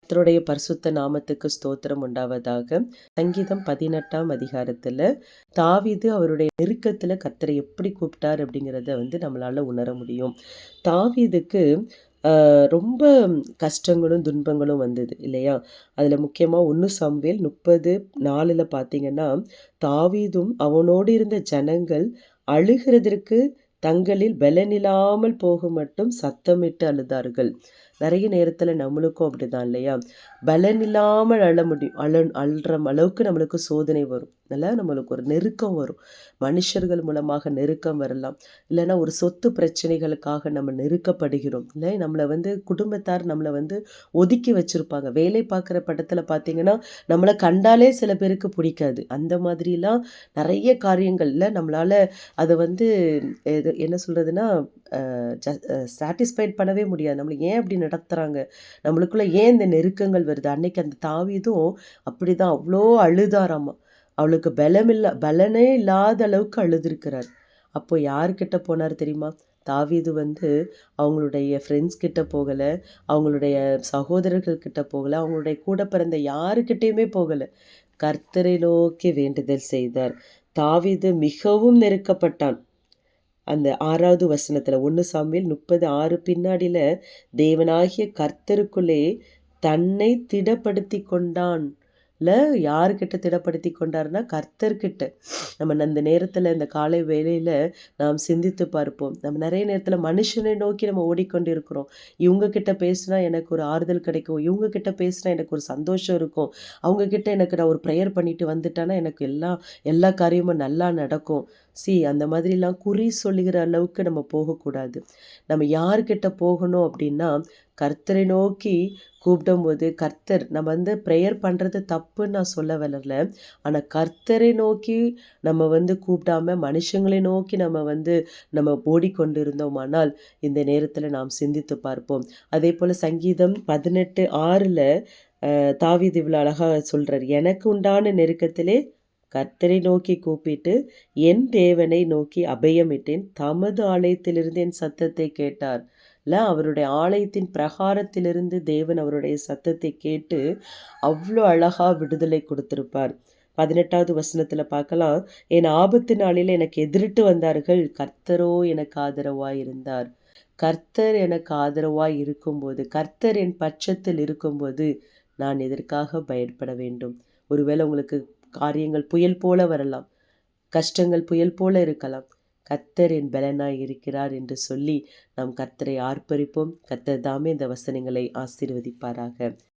கர்த்தருடைய பரிசுத்த நாமத்துக்கு ஸ்தோத்திரம் உண்டாவதாக. சங்கீதம் 18ஆம் அதிகாரத்துல தாவீது அவருடைய நெருக்கத்துல கர்த்தரை எப்படி கூப்பிட்டார் அப்படிங்கிறத நம்மளால உணர முடியும். தாவீதுக்கு ரொம்ப கஷ்டங்களும் துன்பங்களும் வந்தது இல்லையா? அதில் முக்கியமாக 1 சாமுவேல் 30:4 பார்த்தீங்கன்னா, தாவீதும் அவனோடு இருந்த ஜனங்கள் அழுகிறதற்கு தங்களில் பெலனில்லாமல் போக மட்டும் சத்தமிட்டு அழுதார்கள். நிறைய நேரத்தில் நம்மளுக்கும் அப்படிதான் இல்லையா? பலன் இல்லாமல் அழ முடியும். அழுற அளவுக்கு நம்மளுக்கு சோதனை வரும். அதில் நம்மளுக்கு ஒரு நெருக்கம் வரும். மனுஷர்கள் மூலமாக நெருக்கம் வரலாம். இல்லைன்னா ஒரு சொத்து பிரச்சனைகளுக்காக நம்ம நெருக்கப்படுகிறோம். இல்லை நம்மளை குடும்பத்தார் நம்மளை ஒதுக்கி வச்சுருப்பாங்க. வேலை பார்க்குற படத்தில் பார்த்தீங்கன்னா நம்மளை கண்டாலே சில பேருக்கு பிடிக்காது. அந்த மாதிரிலாம் நிறைய காரியங்களில் நம்மளால் அதை என்ன சொல்கிறதுனா சாட்டிஸ்ஃபைட் பண்ணவே முடியாது. நம்மளை ஏன் அப்படி நடத்துகிறாங்க, நம்மளுக்குள்ளே ஏன் இந்த நெருக்கங்கள் வருது. அன்னைக்கு அந்த தாவீதும் அப்படி தான் அவ்வளோ அழுதாராமா. அவளுக்கு பலனே இல்லாத அளவுக்கு அழுதுருக்கிறார். அப்போ யார்கிட்ட போனார் தெரியுமா? தாவீது அவங்களுடைய ஃப்ரெண்ட்ஸ் கிட்ட போகலை, அவங்களுடைய சகோதரர்கள் கிட்ட போகலை, அவங்களுடைய கூட பிறந்த யாருக்கிட்டேயுமே போகலை. கர்த்தரை நோக்கி வேண்டுதல் செய்தார். தாவீது மிகவும் நெருக்கப்பட்டான். அந்த 6வது வசனத்தில் 1 சாமுவேல் 30:6 பின்னாடியில் தேவனாகிய கர்த்தருக்குள்ளே தன்னை திடப்படுத்தி கொண்டான். யாருக்கிட்ட திடப்படுத்தி கொண்டார்னா கர்த்தர்கிட்ட. நம்ம அந்த நேரத்தில் இந்த காலை வேளையில் நாம் சிந்தித்து பார்ப்போம். நம்ம நிறைய நேரத்தில் மனுஷனை நோக்கி நம்ம ஓடிக்கொண்டு இருக்கிறோம். இவங்கக்கிட்ட பேசினா எனக்கு ஒரு ஆறுதல் கிடைக்கும், இவங்கக்கிட்ட பேசினா எனக்கு ஒரு சந்தோஷம் இருக்கும், அவங்கக்கிட்ட எனக்கு நான் ஒரு ப்ரேயர் பண்ணிட்டு வந்துட்டேன்னா எனக்கு எல்லா காரியமும் நல்லா நடக்கும். அந்த மாதிரிலாம் குறி சொல்லுகிற அளவுக்கு நம்ம போகக்கூடாது. நம்ம யார்கிட்ட போகணும் அப்படின்னா கர்த்தரை நோக்கி கூப்பிடும்போது கர்த்தர் நம்ம ப்ரேயர் பண்ணுறது தப்புன்னு நான் சொல்ல வரல. ஆனால் கர்த்தரை நோக்கி நம்ம கூப்பிடாம மனுஷங்களை நோக்கி நம்ம ஓடிக்கொண்டு இருந்தோமானால் இந்த நேரத்தில் நாம் சிந்தித்து பார்ப்போம். அதே போல் சங்கீதம் 18:6 தாவீது இவ்வளோ அழகாக சொல்கிறார். எனக்கு உண்டான நெருக்கத்திலே கர்த்தரை நோக்கி கூப்பிட்டு என் தேவனை நோக்கி அபயமிட்டேன். தமது ஆலயத்திலிருந்து என் சத்தத்தை கேட்டார். அவருடைய ஆலயத்தின் பிரகாரத்திலிருந்து தேவன் அவருடைய சத்தத்தை கேட்டு அவ்வளோ அழகா விடுதலை கொடுத்திருப்பார். 18வது வசனத்தில் பார்க்கலாம். என் ஆபத்து நாளில் எனக்கு எதிரிட்டு வந்தார்கள், கர்த்தரோ எனக்கு ஆதரவாய் இருந்தார். கர்த்தர் எனக்கு ஆதரவாய் இருக்கும்போது, கர்த்தர் என் பட்சத்தில் இருக்கும்போது நான் எதற்காக பயப்பட வேண்டும்? ஒருவேளை உங்களுக்கு காரியங்கள் புயல் போல வரலாம், கஷ்டங்கள் புயல் போல இருக்கலாம். கர்த்தர் என் பலனாய் இருக்கிறார் என்று சொல்லி நாம் கர்த்தரை ஆர்ப்பரிப்போம். கர்த்தர் தாமே இந்த வசனங்களை ஆசீர்வதிப்பாராக.